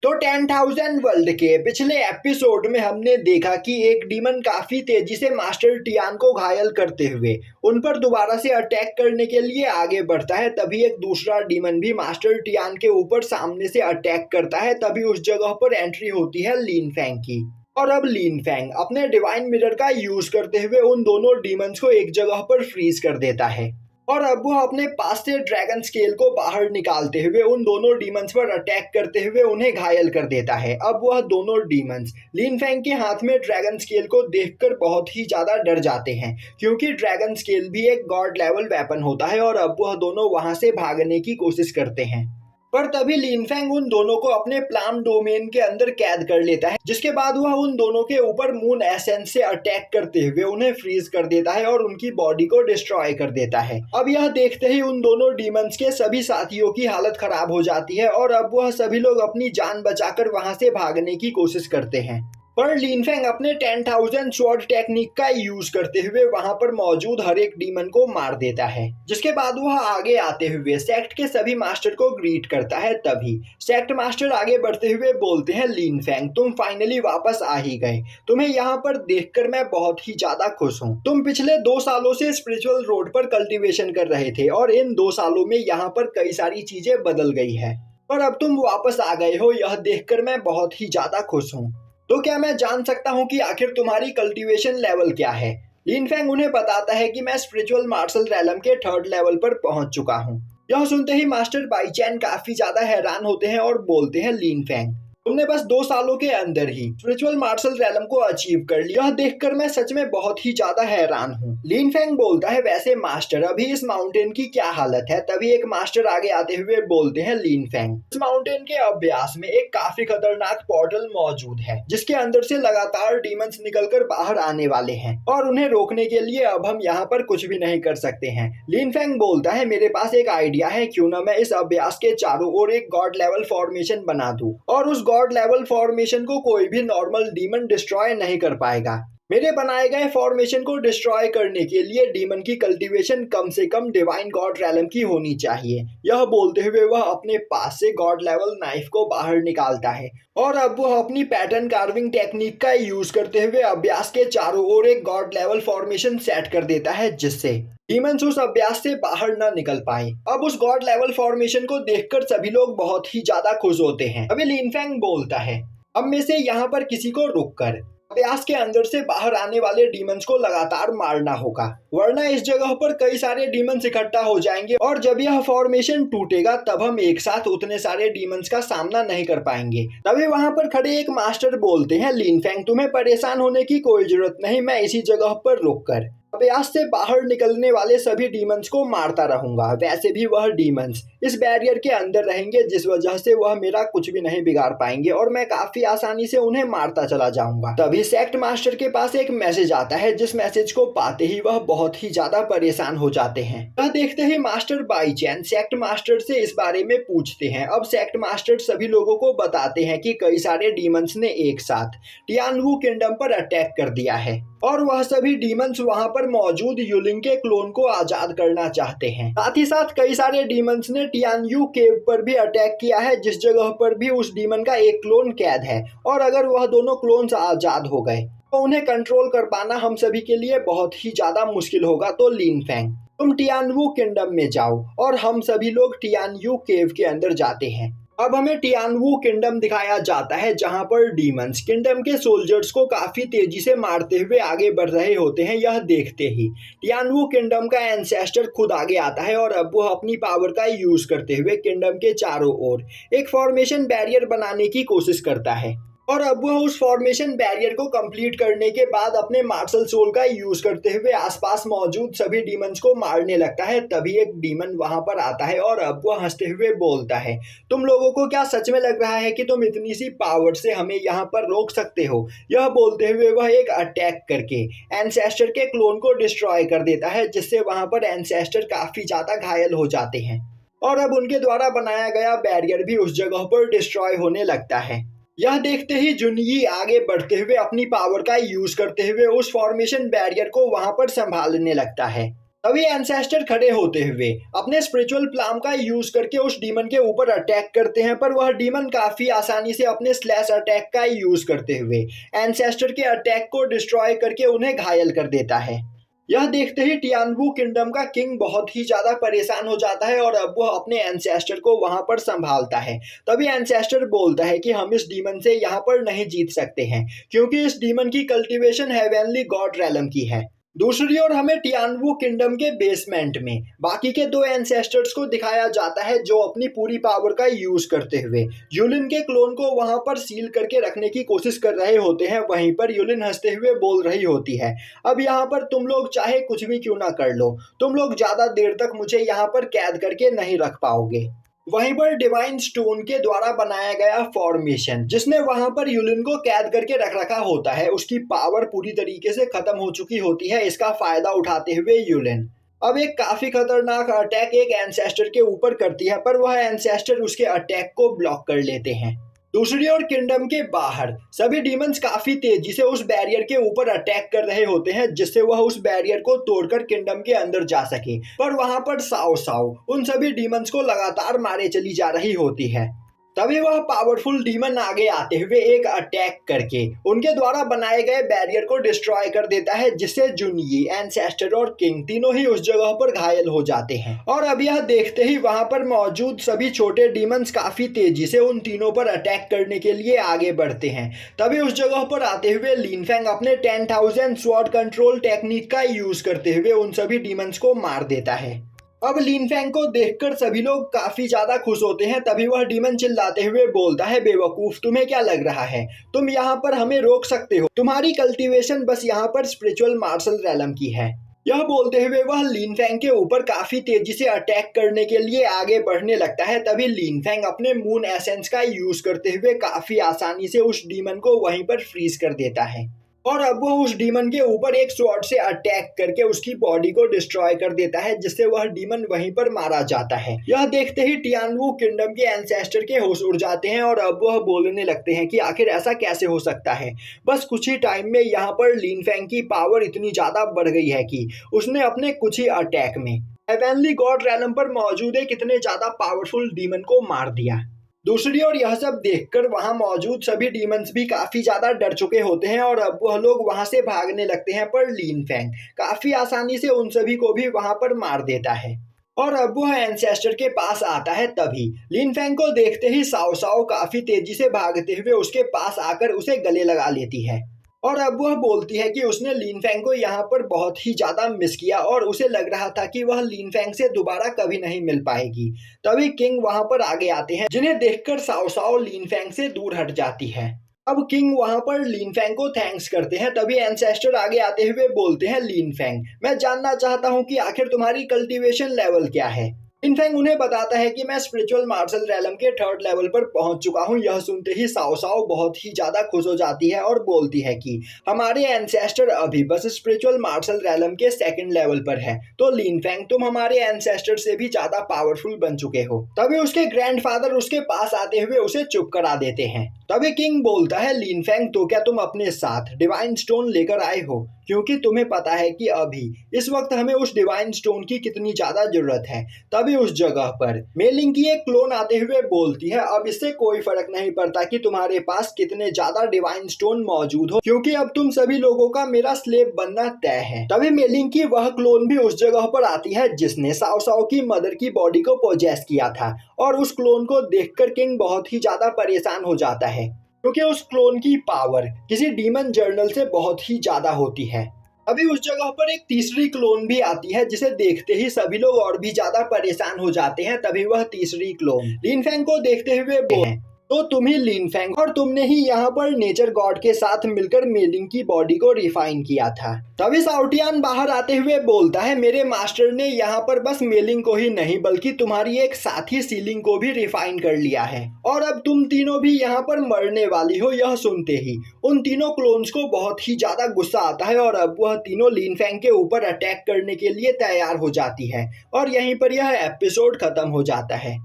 तो 10,000 वर्ल्ड के पिछले एपिसोड में हमने देखा कि एक डीमन काफी तेजी से मास्टर टियान को घायल करते हुए उन पर दोबारा से अटैक करने के लिए आगे बढ़ता है। तभी एक दूसरा डीमन भी मास्टर टियान के ऊपर सामने से अटैक करता है। तभी उस जगह पर एंट्री होती है लिन फैंग की, और अब लिन फैंग अपने डिवाइन मिरर का यूज करते हुए उन दोनों डीमंस को एक जगह पर फ्रीज कर देता है। और अब वह अपने पास से ड्रैगन स्केल को बाहर निकालते हुए उन दोनों डीमंस पर अटैक करते हुए उन्हें घायल कर देता है। अब वह दोनों डीमंस लिन फैंग के हाथ में ड्रैगन स्केल को देखकर बहुत ही ज्यादा डर जाते हैं, क्योंकि ड्रैगन स्केल भी एक गॉड लेवल वेपन होता है। और अब वह दोनों वहां से भागने की कोशिश करते हैं, पर तभी लिन फैंग उन दोनों को अपने प्लाम डोमेन के अंदर कैद कर लेता है, जिसके बाद वह उन दोनों के ऊपर मून एसेंस से अटैक करते हुए उन्हें फ्रीज कर देता है और उनकी बॉडी को डिस्ट्रॉय कर देता है। अब यह देखते ही उन दोनों डीमंस के सभी साथियों की हालत खराब हो जाती है और अब वह सभी लोग अपनी जान बचाकर वहां से भागने की कोशिश करते हैं। पर लिन फैंग अपने 10,000 स्वॉर्ड टेक्निक का यूज करते हुए वहां पर मौजूद हर एक डीमन को मार देता है, जिसके बाद वह आगे आते हुए सेक्ट के सभी मास्टर को ग्रीट करता है। तभी सेक्ट मास्टर आगे बढ़ते हुए बोलते हैं, लिन फैंग तुम फाइनली वापस आ ही गए। तुम्हें यहाँ पर देखकर मैं बहुत ही ज्यादा खुश हूँ। तुम पिछले 2 सालों से स्पिरिचुअल रोड पर कल्टीवेशन कर रहे थे और इन 2 सालों में यहाँ पर कई सारी चीजें बदल गई है, पर अब तुम वापस आ गए हो। यह देखकर मैं बहुत ही ज्यादा खुश हूँ। तो क्या मैं जान सकता हूँ कि आखिर तुम्हारी कल्टीवेशन लेवल क्या है? लिन फैंग उन्हें बताता है कि मैं स्पिरिचुअल मार्शल रैलम के 3rd लेवल पर पहुंच चुका हूँ। यह सुनते ही मास्टर बाईचैन काफी ज्यादा हैरान होते हैं और बोलते हैं, लिन फैंग तुमने बस 2 सालों के अंदर ही स्पिरिचुअल मार्शल रैलम को अचीव कर लिया। यह देखकर मैं सच में बहुत ही ज्यादा हैरान हूँ। लिन फैंग बोलता है, वैसे मास्टर अभी इस माउंटेन की क्या हालत है? तभी एक मास्टर आगे आते हुए बोलते हैं, लिन फैंग इस माउंटेन के अभ्यास में एक काफी खतरनाक पोर्टल मौजूद है, जिसके अंदर से लगातार डीमंस निकलकर बाहर आने वाले हैं और उन्हें रोकने के लिए अब हम यहाँ पर कुछ भी नहीं कर सकते हैं। लिन फैंग बोलता है, मेरे पास एक आइडिया है, क्यों ना मैं इस अभ्यास के चारों ओर एक गॉड लेवल फॉर्मेशन बना दूं और उस गॉड लेवल फॉर्मेशन को कोई भी नॉर्मल डीमन डिस्ट्रॉय नहीं कर पाएगा। मेरे बनाए गए फॉर्मेशन को डिस्ट्रॉय करने के लिए डीमन की कल्टीवेशन कम से कम डिवाइन गॉड रैलम की होनी चाहिए। यह बोलते हुए वह अपने पास से गॉड लेवल नाइफ को बाहर निकालता है और अब वह अपनी पैटर्न कार्विंग टेक्निक का यूज करते हुए अभ्यास के चारों ओर एक गॉड लेवल फॉर्मेशन सेट कर देता है, जिससे डीमंस उस अभ्यास से बाहर न निकल पाए। अब उस गॉड लेवल फॉर्मेशन को देखकर सभी लोग बहुत ही ज्यादा खुश होते हैं। अभी लिन फैंग बोलता है, अब में से यहाँ पर किसी को रुककर अभ्यास के अंदर से बाहर आने वाले डीमंस को लगातार मारना होगा, वरना इस जगह पर कई सारे डीमंस इकट्ठा हो जाएंगे और जब यह फॉर्मेशन टूटेगा तब हम एक साथ उतने सारे डीमंस का सामना नहीं कर पाएंगे। तभी वहां पर खड़े एक मास्टर बोलते हैं, लिन फैंग तुम्हें परेशान होने की कोई जरूरत नहीं, मैं इसी जगह पर रुककर अभ्यास से बाहर निकलने वाले सभी डीमंस को मारता रहूंगा। वैसे भी वह डीमंस इस बैरियर के अंदर रहेंगे, जिस वजह से वह मेरा कुछ भी नहीं बिगाड़ पाएंगे और मैं काफी आसानी से उन्हें मारता चला जाऊंगा। तभी सेक्ट मास्टर के पास एक मैसेज आता है, जिस मैसेज को पाते ही वह बहुत ही ज्यादा परेशान हो जाते हैं। यह देखते ही मास्टर बाईचैन सेक्ट मास्टर से इस बारे में पूछते हैं। अब सेक्ट मास्टर सभी लोगों को बताते हैं कि कई सारे डीमंस ने एक साथ टियानवू किंगडम पर अटैक कर दिया है और वह सभी डीमंस वहां पर मौजूद यूलिंग के क्लोन को आजाद करना चाहते हैं। साथ ही साथ कई सारे डीमंस ने टियानयू केव पर भी अटैक किया है, जिस जगह पर भी उस डीमन का एक क्लोन कैद है और अगर वह दोनों क्लोन्स आजाद हो गए तो उन्हें कंट्रोल कर पाना हम सभी के लिए बहुत ही ज्यादा मुश्किल होगा। तो लिन फैंग तुम टियानवू किंगडम में जाओ और हम सभी लोग टियानयू केव के अंदर जाते हैं। अब हमें टियानवू किंगडम दिखाया जाता है, जहां पर डीमंस किंगडम के सोल्जर्स को काफी तेजी से मारते हुए आगे बढ़ रहे होते हैं। यह देखते ही टियानवू किंगडम का एंसेस्टर खुद आगे आता है और अब वह अपनी पावर का यूज करते हुए किंगडम के चारों ओर एक फॉर्मेशन बैरियर बनाने की कोशिश करता है और अब वह उस फॉर्मेशन बैरियर को कंप्लीट करने के बाद अपने मार्शल सोल का यूज करते हुए आसपास मौजूद सभी डीमंस को मारने लगता है। तभी एक डीमन वहां पर आता है और अब वह हंसते हुए बोलता है, तुम लोगों को क्या सच में लग रहा है कि तुम इतनी सी पावर से हमें यहाँ पर रोक सकते हो? यह बोलते हुए वह एक अटैक करके एंसेस्टर के क्लोन को डिस्ट्रॉय कर देता है, जिससे वहां पर एंसेस्टर काफी ज्यादा घायल हो जाते हैं और अब उनके द्वारा बनाया गया बैरियर भी उस जगह पर डिस्ट्रॉय होने लगता है। यह देखते ही जुनयी आगे बढ़ते हुए अपनी पावर का यूज करते हुए उस फॉर्मेशन बैरियर को वहां पर संभालने लगता है। तभी एंसेस्टर खड़े होते हुए अपने स्पिरिचुअल प्लाम का यूज करके उस डीमन के ऊपर अटैक करते हैं, पर वह डीमन काफी आसानी से अपने स्लैश अटैक का यूज करते हुए एंसेस्टर के अटैक को डिस्ट्रॉय करके उन्हें घायल कर देता है। यह देखते ही टियानवू किंगडम का किंग बहुत ही ज्यादा परेशान हो जाता है और अब वह अपने एंसेस्टर को वहां पर संभालता है। तभी एंसेस्टर बोलता है कि हम इस डीमन से यहाँ पर नहीं जीत सकते हैं, क्योंकि इस डीमन की कल्टीवेशन हेवनली गॉड रैलम की है। दूसरी ओर हमें टियानवू किंगडम के बेसमेंट में बाकी के दो एंसेस्टर्स को दिखाया जाता है, जो अपनी पूरी पावर का यूज करते हुए यूलिन के क्लोन को वहां पर सील करके रखने की कोशिश कर रहे होते हैं। वहीं पर यूलिन हंसते हुए बोल रही होती है, अब यहाँ पर तुम लोग चाहे कुछ भी क्यों ना कर लो, तुम लोग ज्यादा देर तक मुझे यहाँ पर कैद करके नहीं रख पाओगे। वहीं पर डिवाइन स्टोन के द्वारा बनाया गया फॉर्मेशन, जिसने वहां पर यूलिन को कैद करके रख रखा होता है, उसकी पावर पूरी तरीके से खत्म हो चुकी होती है। इसका फायदा उठाते हुए यूलिन अब एक काफी खतरनाक अटैक एक एंसेस्टर के ऊपर करती है, पर वह एंसेस्टर उसके अटैक को ब्लॉक कर लेते हैं। दूसरी ओर किंगडम के बाहर सभी डीमंस काफी तेजी से उस बैरियर के ऊपर अटैक कर रहे होते हैं, जिससे वह उस बैरियर को तोड़कर किंगडम के अंदर जा सके, पर वहां पर साओ साओ उन सभी डीमंस को लगातार मारे चली जा रही होती है। तभी वह पावरफुल डीमन आगे आते हुए एक अटैक करके उनके द्वारा बनाए गए बैरियर को डिस्ट्रॉय कर देता है, जिससे जुनयी, एंसेस्टर और किंग तीनों ही उस जगह पर घायल हो जाते हैं। और अब यह देखते ही वहां पर मौजूद सभी छोटे डीमंस काफी तेजी से उन तीनों पर अटैक करने के लिए आगे बढ़ते हैं। तभी उस जगह पर आते हुए लिनफेंग अपने 10,000 स्वॉर्ड कंट्रोल टेक्निक का यूज करते हुए उन सभी डीमंस को मार देता है। अब लिनफेंग को देखकर सभी लोग काफी ज्यादा खुश होते हैं। तभी वह डीमन चिल्लाते हुए बोलता है, बेवकूफ, तुम्हें क्या लग रहा है तुम यहाँ पर हमें रोक सकते हो? तुम्हारी कल्टीवेशन बस यहाँ पर स्पिरिचुअल मार्शल रैलम की है। यह बोलते हुए वह लिनफेंग के ऊपर काफी तेजी से अटैक करने के लिए आगे बढ़ने लगता है। तभी लिनफेंग अपने मून एसेंस का यूज करते हुए काफी आसानी से उस डीमन को वहीं पर फ्रीज कर देता है और अब वो उस डीमन के ऊपर एक स्वॉर्ड से अटैक करके उसकी बॉडी को डिस्ट्रॉय कर देता है, जिससे वह डीमन वहीं पर मारा जाता है। यह देखते ही टियानवू किंगडम के एंसेस्टर के होश उड़ जाते हैं और अब वह बोलने लगते हैं कि आखिर ऐसा कैसे हो सकता है। बस कुछ ही टाइम में यहाँ पर लिनफेंग की पावर इतनी ज्यादा बढ़ गई है कि उसने अपने कुछ ही अटैक में हेवनली गॉड रैलम पर मौजूद एक इतने ज्यादा पावरफुल डीमन को मार दिया। दूसरी ओर यह सब देखकर वहां मौजूद सभी डीमंस भी काफी ज्यादा डर चुके होते हैं और अब वह लोग वहां से भागने लगते हैं, पर लिनफेंग काफी आसानी से उन सभी को भी वहां पर मार देता है और अब वह एंसेस्टर के पास आता है। तभी लिनफेंग को देखते ही साओ साओ काफी तेजी से भागते हुए उसके पास आकर उसे गले लगा लेती है और अब वह बोलती है कि उसने लिनफेंग को यहाँ पर बहुत ही ज्यादा मिस किया और उसे लग रहा था कि वह लिनफेंग से दोबारा कभी नहीं मिल पाएगी। तभी किंग वहां पर आगे आते हैं, जिन्हें देखकर साओ साओ लिनफेंग से दूर हट जाती है। अब किंग वहां पर लिनफेंग को थैंक्स करते हैं। तभी एंसेस्टर आगे आते हुए बोलते हैं, लिनफेंग, मैं जानना चाहता हूँ कि आखिर तुम्हारी कल्टीवेशन लेवल क्या है। लिनफेंग उन्हें बताता है कि मैं स्पिरिचुअल मार्शल रैलम के 3rd लेवल पर पहुंच चुका हूं। यह सुनते ही साओ साओ बहुत ही ज्यादा खुश हो जाती है और बोलती है कि हमारे एंसेस्टर अभी बस स्पिरिचुअल मार्शल रैलम के 2nd लेवल पर है, तो लिनफेंग तुम हमारे एंसेस्टर से भी ज्यादा पावरफुल बन चुके हो। तभी उसके ग्रैंडफादर उसके पास आते हुए उसे चुप करा देते हैं। तभी किंग बोलता है, लिनफेंग, तो क्या तुम अपने साथ डिवाइन स्टोन लेकर आए हो? क्योंकि तुम्हें पता है कि अभी इस वक्त हमें उस डिवाइन स्टोन की कितनी ज्यादा जरूरत है। तभी उस जगह पर मेलिंग की एक क्लोन आते हुए बोलती है, अब इससे कोई फर्क नहीं पड़ता कि तुम्हारे पास कितने ज्यादा डिवाइन स्टोन मौजूद हो, क्योंकि अब तुम सभी लोगों का मेरा स्लेव बनना तय है। तभी मेलिंग की वह क्लोन भी उस जगह पर आती है जिसने साओ साओ की मदर की बॉडी को पोजेस किया था और उस क्लोन को देखकर किंग बहुत ही ज्यादा परेशान हो जाता है, क्योंकि उस क्लोन की पावर किसी डीमन जर्नल से बहुत ही ज्यादा होती है। अभी उस जगह पर एक तीसरी क्लोन भी आती है, जिसे देखते ही सभी लोग और भी ज्यादा परेशान हो जाते हैं। तभी वह तीसरी क्लोन लिनफेंग को देखते हुए बोलते हैं, तो तुम ही लिनफेंग, और तुमने ही यहाँ पर नेचर गॉड के साथ मिलकर मेलिंग की बॉडी को रिफाइन किया था। तभी साउटियान बाहर आते हुए बोलता है, मेरे मास्टर ने यहाँ पर बस मेलिंग को ही नहीं बल्कि तुम्हारी एक साथी सीलिंग को भी रिफाइन कर लिया है और अब तुम तीनों भी यहाँ पर मरने वाली हो। यह सुनते ही उन तीनों क्लोन्स को बहुत ही ज्यादा गुस्सा आता है और अब वह तीनों लिनफेंग के ऊपर अटैक करने के लिए तैयार हो जाती है और यहीं पर यह एपिसोड खत्म हो जाता है।